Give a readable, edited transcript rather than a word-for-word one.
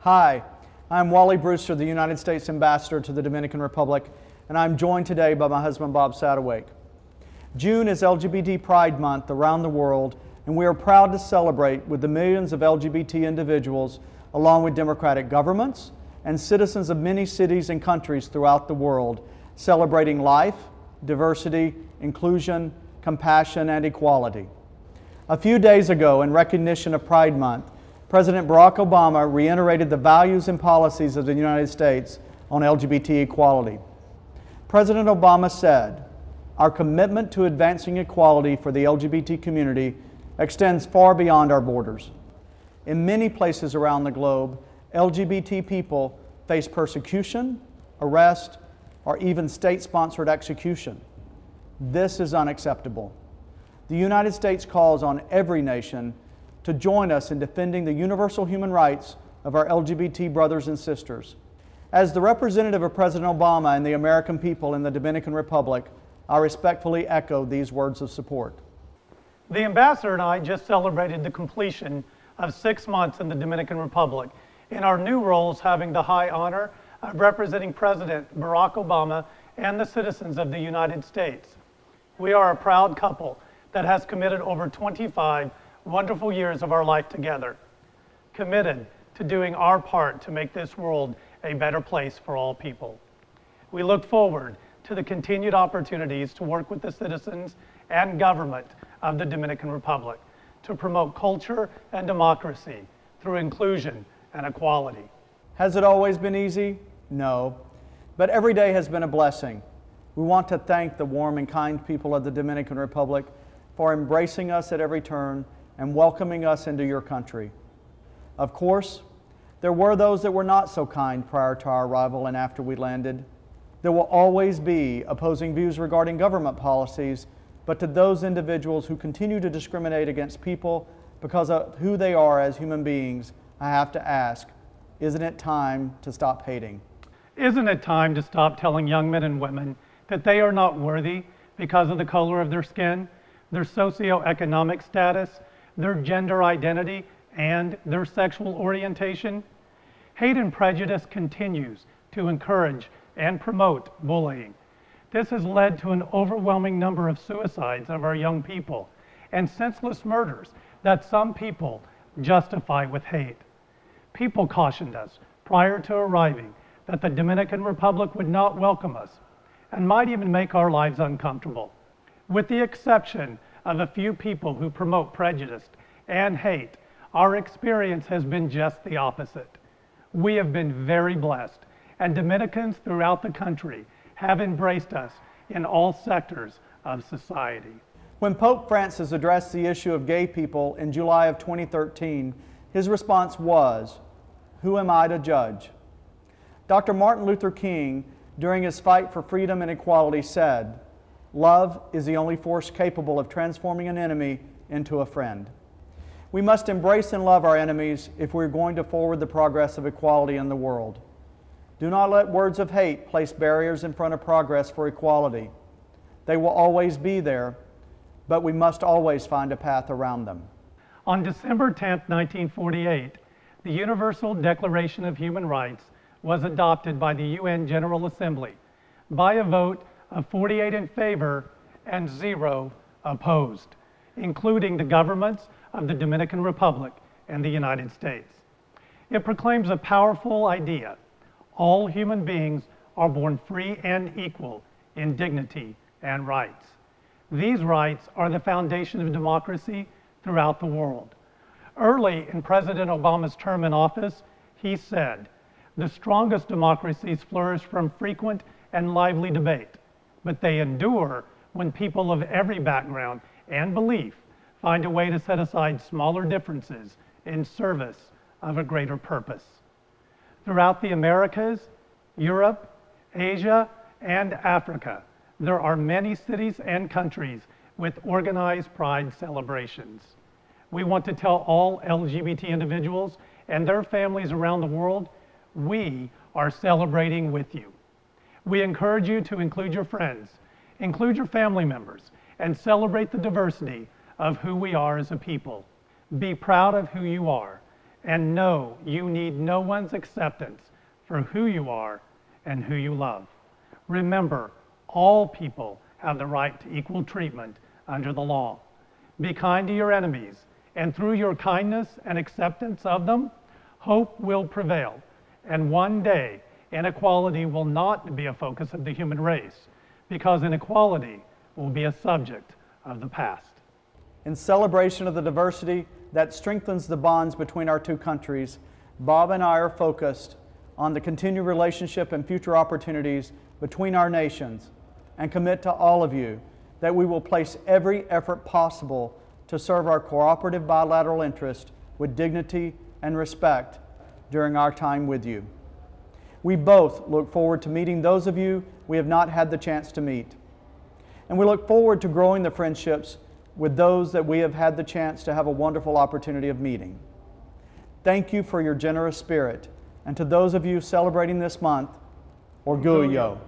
Hi, I'm Wally Brewster, the United States Ambassador to the Dominican Republic, and I'm joined today by my husband Bob Satterwake. June is LGBT Pride Month around the world, and we are proud to celebrate with the millions of LGBT individuals along with democratic governments and citizens of many cities and countries throughout the world, celebrating life, diversity, inclusion, compassion, and equality. A few days ago, in recognition of Pride Month, President Barack Obama reiterated the values and policies of the United States on LGBT equality. President Obama said, "Our commitment to advancing equality for the LGBT community extends far beyond our borders. In many places around the globe, LGBT people face persecution, arrest, or even state-sponsored execution. This is unacceptable. The United States calls on every nation to join us in defending the universal human rights of our LGBT brothers and sisters." As the representative of President Obama and the American people in the Dominican Republic, I respectfully echo these words of support. The Ambassador and I just celebrated the completion of 6 months in the Dominican Republic in our new roles, having the high honor of representing President Barack Obama and the citizens of the United States. We are a proud couple that has committed over 25 wonderful years of our life together, committed to doing our part to make this world a better place for all people. We look forward to the continued opportunities to work with the citizens and government of the Dominican Republic to promote culture and democracy through inclusion and equality. Has it always been easy? No, but every day has been a blessing. We want to thank the warm and kind people of the Dominican Republic for embracing us at every turn and welcoming us into your country. Of course, there were those that were not so kind prior to our arrival and after we landed. There will always be opposing views regarding government policies, but to those individuals who continue to discriminate against people because of who they are as human beings, I have to ask, isn't it time to stop hating? Isn't it time to stop telling young men and women that they are not worthy because of the color of their skin, their socioeconomic status, their gender identity, and their sexual orientation? Hate and prejudice continues to encourage and promote bullying. This has led to an overwhelming number of suicides of our young people and senseless murders that some people justify with hate. People cautioned us prior to arriving that the Dominican Republic would not welcome us and might even make our lives uncomfortable. With the exception of a few people who promote prejudice and hate, our experience has been just the opposite. We have been very blessed, and Dominicans throughout the country have embraced us in all sectors of society. When Pope Francis addressed the issue of gay people in July of 2013, his response was, "Who am I to judge?" Dr. Martin Luther King, during his fight for freedom and equality, said, "Love is the only force capable of transforming an enemy into a friend." We must embrace and love our enemies if we're going to forward the progress of equality in the world. Do not let words of hate place barriers in front of progress for equality. They will always be there, but we must always find a path around them. On December 10, 1948, the Universal Declaration of Human Rights was adopted by the UN General Assembly by a vote of 48 in favor and 0 opposed, including the governments of the Dominican Republic and the United States. It proclaims a powerful idea: all human beings are born free and equal in dignity and rights. These rights are the foundation of democracy throughout the world. Early in President Obama's term in office, he said, "The strongest democracies flourish from frequent and lively debate, but they endure when people of every background and belief find a way to set aside smaller differences in service of a greater purpose." Throughout the Americas, Europe, Asia, and Africa, there are many cities and countries with organized pride celebrations. We want to tell all LGBT individuals and their families around the world, we are celebrating with you. We encourage you to include your friends, include your family members, and celebrate the diversity of who we are as a people. Be proud of who you are and know you need no one's acceptance for who you are and who you love. Remember, all people have the right to equal treatment under the law. Be kind to your enemies, and through your kindness and acceptance of them, hope will prevail. And one day, inequality will not be a focus of the human race, because inequality will be a subject of the past. In celebration of the diversity that strengthens the bonds between our two countries, Bob and I are focused on the continued relationship and future opportunities between our nations, and commit to all of you that we will place every effort possible to serve our cooperative bilateral interest with dignity and respect during our time with you. We both look forward to meeting those of you we have not had the chance to meet. And we look forward to growing the friendships with those that we have had the chance to have a wonderful opportunity of meeting. Thank you for your generous spirit. And to those of you celebrating this month, Orgullo.